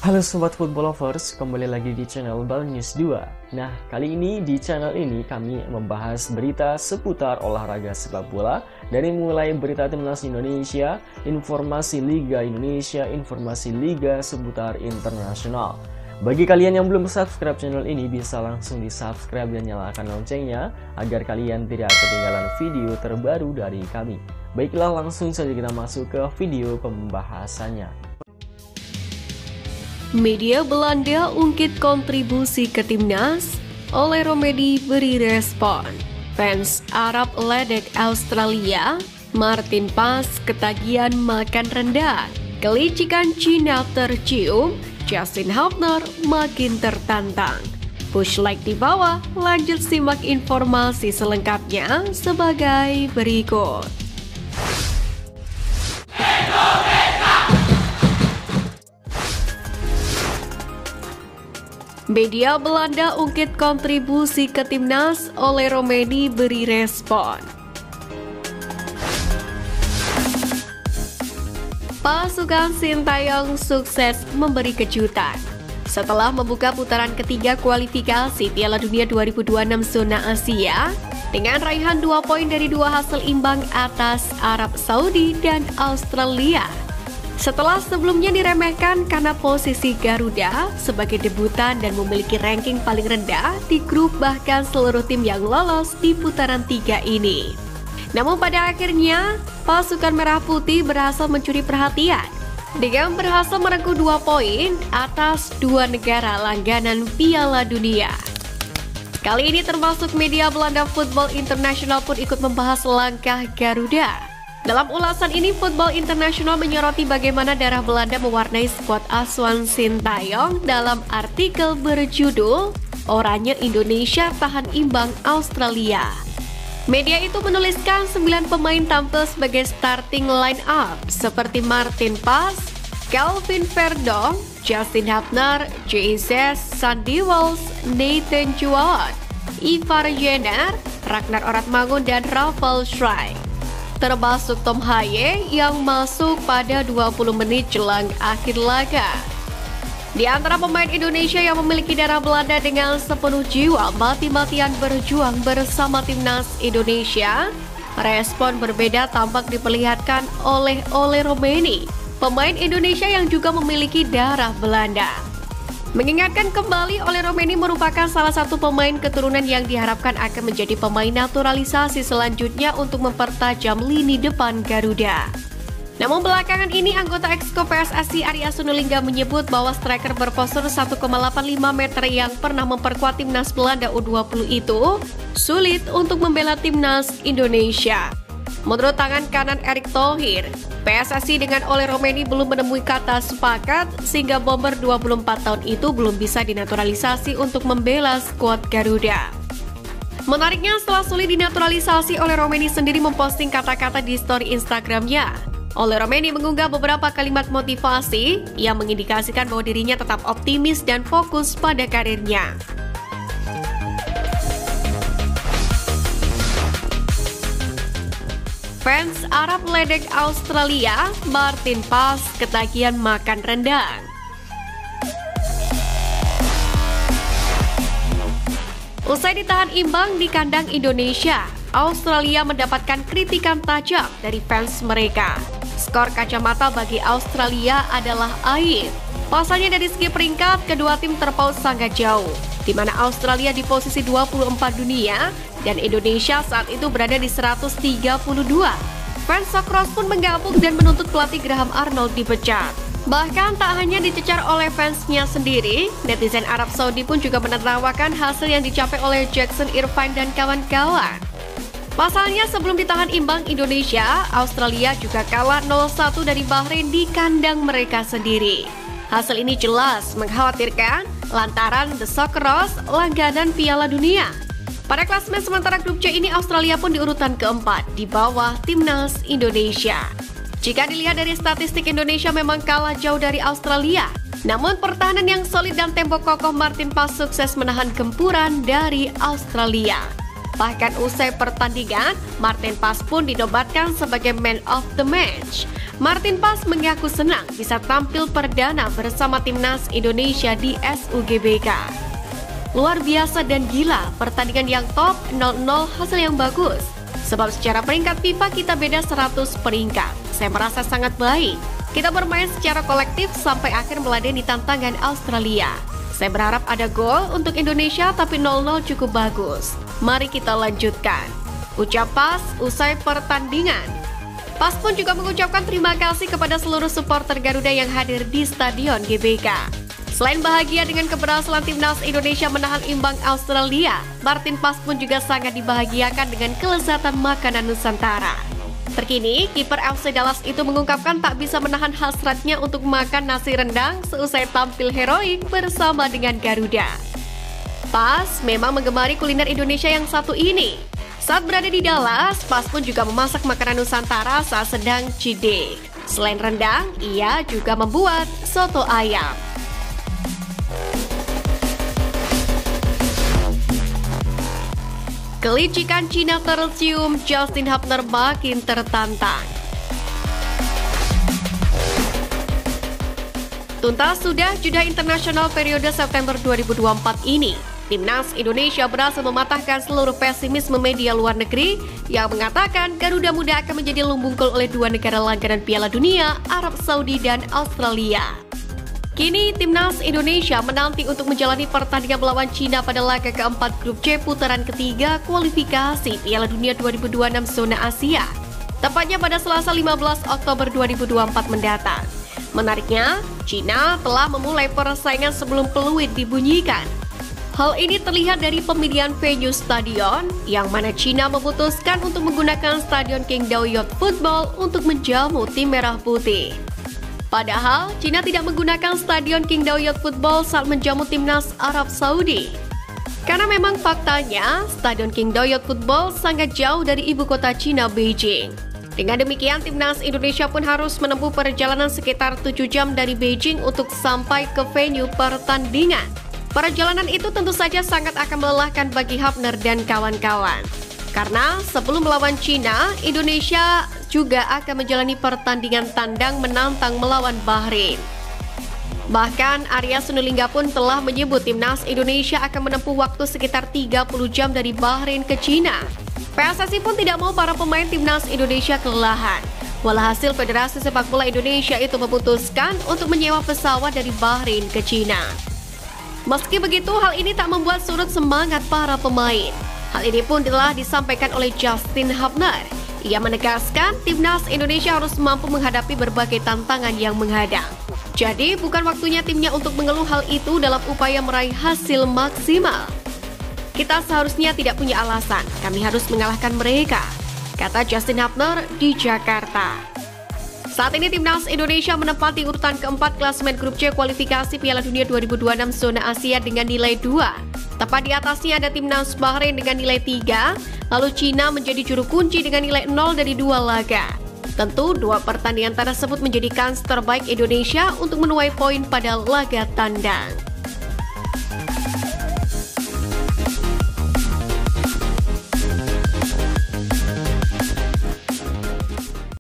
Halo Sobat Football Lovers, kembali lagi di channel Bal News 2. Nah, kali ini di channel ini kami membahas berita seputar olahraga sepak bola. Dari mulai berita timnas Indonesia, informasi Liga Indonesia, informasi Liga seputar internasional. Bagi kalian yang belum subscribe channel ini, bisa langsung di subscribe dan nyalakan loncengnya agar kalian tidak ketinggalan video terbaru dari kami. Baiklah, langsung saja kita masuk ke video pembahasannya. Media Belanda ungkit kontribusi ke timnas, oleh Romedi beri respon. Fans Arab ledek Australia, Martin Pas ketagihan makan rendang. Kelicikan Cina tercium, Justin Hubner makin tertantang. Push like di bawah, lanjut simak informasi selengkapnya sebagai berikut. Media Belanda ungkit kontribusi ke timnas, oleh Romedi beri respon. Pasukan Sintayong sukses memberi kejutan. Setelah membuka putaran ketiga kualifikasi Piala Dunia 2026 zona Asia, dengan raihan 2 poin dari 2 hasil imbang atas Arab Saudi dan Australia. Setelah sebelumnya diremehkan karena posisi Garuda sebagai debutan dan memiliki ranking paling rendah di grup bahkan seluruh tim yang lolos di putaran 3 ini. Namun pada akhirnya, pasukan Merah Putih berhasil mencuri perhatian dengan berhasil merengkuh 2 poin atas 2 negara langganan Piala Dunia. Kali ini termasuk media Belanda Football International pun ikut membahas langkah Garuda. Dalam ulasan ini, Football International menyoroti bagaimana darah Belanda mewarnai skuad asuhan Sintayong dalam artikel berjudul "Oranye Indonesia tahan imbang Australia". Media itu menuliskan 9 pemain tampil sebagai starting line up seperti Martin Pas, Calvin Verdong, Justin Hubner, Jesus, Sandy Walsh, Nathan Juaot, Ivar Jenner, Ragnar Oratmangun, dan Rafael Schreik. Termasuk Tom Haye yang masuk pada 20 menit jelang akhir laga. Di antara pemain Indonesia yang memiliki darah Belanda dengan sepenuh jiwa mati-matian berjuang bersama timnas Indonesia, respon berbeda tampak diperlihatkan oleh Romedi, pemain Indonesia yang juga memiliki darah Belanda. Mengingatkan kembali, Romedi merupakan salah satu pemain keturunan yang diharapkan akan menjadi pemain naturalisasi selanjutnya untuk mempertajam lini depan Garuda. Namun belakangan ini anggota Exco PSSI Arya Sinulinga menyebut bahwa striker berpostur 1,85 meter yang pernah memperkuat timnas Belanda U20 itu sulit untuk membela timnas Indonesia. Menurut tangan kanan Erick Thohir, PSSI dengan Romedi belum menemui kata sepakat sehingga bomber 24 tahun itu belum bisa dinaturalisasi untuk membela skuad Garuda. Menariknya, setelah sulit dinaturalisasi, Romedi sendiri memposting kata-kata di story Instagramnya. Romedi mengunggah beberapa kalimat motivasi yang mengindikasikan bahwa dirinya tetap optimis dan fokus pada karirnya. Fans Arab ledek Australia, Martin Pas ketagihan makan rendang. Usai ditahan imbang di kandang Indonesia, Australia mendapatkan kritikan tajam dari fans mereka. Skor kacamata bagi Australia adalah aib. Pasalnya dari segi peringkat, kedua tim terpaut sangat jauh, di mana Australia di posisi 24 dunia dan Indonesia saat itu berada di 132. Fans Socceroos pun menggabung dan menuntut pelatih Graham Arnold dipecat. Bahkan tak hanya dicecar oleh fansnya sendiri, netizen Arab Saudi pun juga menertawakan hasil yang dicapai oleh Jackson Irvine dan kawan-kawan. Pasalnya sebelum ditahan imbang Indonesia, Australia juga kalah 0-1 dari Bahrain di kandang mereka sendiri. Hasil ini jelas mengkhawatirkan lantaran The Socceroos langganan Piala Dunia. Pada klasemen sementara grup C ini, Australia pun di urutan keempat di bawah timnas Indonesia. Jika dilihat dari statistik, Indonesia memang kalah jauh dari Australia. Namun pertahanan yang solid dan tembok kokoh Martin Pas sukses menahan gempuran dari Australia. Bahkan usai pertandingan, Martin Pas pun dinobatkan sebagai man of the match. Martin Paes mengaku senang bisa tampil perdana bersama timnas Indonesia di SUGBK. Luar biasa dan gila, pertandingan yang top, 0-0 hasil yang bagus. Sebab secara peringkat FIFA kita beda 100 peringkat. Saya merasa sangat baik. Kita bermain secara kolektif sampai akhir meladeni tantangan Australia. Saya berharap ada gol untuk Indonesia, tapi 0-0 cukup bagus. Mari kita lanjutkan. Ucap Paes usai pertandingan. Paes pun juga mengucapkan terima kasih kepada seluruh supporter Garuda yang hadir di Stadion GBK. Selain bahagia dengan keberhasilan timnas Indonesia menahan imbang Australia, Martin Paes pun juga sangat dibahagiakan dengan kelezatan makanan Nusantara. Terkini, kiper FC Dallas itu mengungkapkan tak bisa menahan hasratnya untuk makan nasi rendang seusai tampil heroik bersama dengan Garuda. Paes memang menggemari kuliner Indonesia yang satu ini. Saat berada di Dallas, Paes pun juga memasak makanan Nusantara saat sedang cidik. Selain rendang, ia juga membuat soto ayam. Kelicikan Cina tercium, Justin Hubner makin tertantang. Tuntas sudah jeda internasional periode September 2024 ini. Timnas Indonesia berhasil mematahkan seluruh pesimisme media luar negeri yang mengatakan Garuda Muda akan menjadi lumbung gol oleh dua negara langganan Piala Dunia, Arab Saudi dan Australia. Kini Timnas Indonesia menanti untuk menjalani pertandingan melawan Cina pada laga keempat grup C putaran ketiga kualifikasi Piala Dunia 2026 zona Asia, tepatnya pada Selasa 15 Oktober 2024 mendatang. Menariknya, Cina telah memulai persaingan sebelum peluit dibunyikan. Hal ini terlihat dari pemilihan venue stadion, yang mana Cina memutuskan untuk menggunakan Stadion Qingdao Youth Football untuk menjamu tim merah putih. Padahal, Cina tidak menggunakan Stadion Qingdao Youth Football saat menjamu timnas Arab Saudi. Karena memang faktanya, Stadion Qingdao Youth Football sangat jauh dari ibu kota Cina, Beijing. Dengan demikian, timnas Indonesia pun harus menempuh perjalanan sekitar 7 jam dari Beijing untuk sampai ke venue pertandingan. Perjalanan itu tentu saja sangat akan melelahkan bagi Hubner dan kawan-kawan. Karena sebelum melawan Cina, Indonesia juga akan menjalani pertandingan tandang menantang melawan Bahrain. Bahkan Arya Sinulinga pun telah menyebut timnas Indonesia akan menempuh waktu sekitar 30 jam dari Bahrain ke Cina. PSSI pun tidak mau para pemain timnas Indonesia kelelahan. Walhasil Federasi Sepak Bola Indonesia itu memutuskan untuk menyewa pesawat dari Bahrain ke Cina. Meski begitu, hal ini tak membuat surut semangat para pemain. Hal ini pun telah disampaikan oleh Justin Hubner. Ia menegaskan timnas Indonesia harus mampu menghadapi berbagai tantangan yang menghadang. Jadi, bukan waktunya timnya untuk mengeluh hal itu dalam upaya meraih hasil maksimal. Kita seharusnya tidak punya alasan, kami harus mengalahkan mereka, kata Justin Hubner di Jakarta. Saat ini timnas Indonesia menempati urutan keempat klasemen grup C kualifikasi Piala Dunia 2026 zona Asia dengan nilai 2. Tepat di atasnya ada timnas Bahrain dengan nilai 3, lalu Cina menjadi juru kunci dengan nilai 0 dari 2 laga. Tentu dua pertandingan tersebut menjadi kans terbaik Indonesia untuk menuai poin pada laga tandang.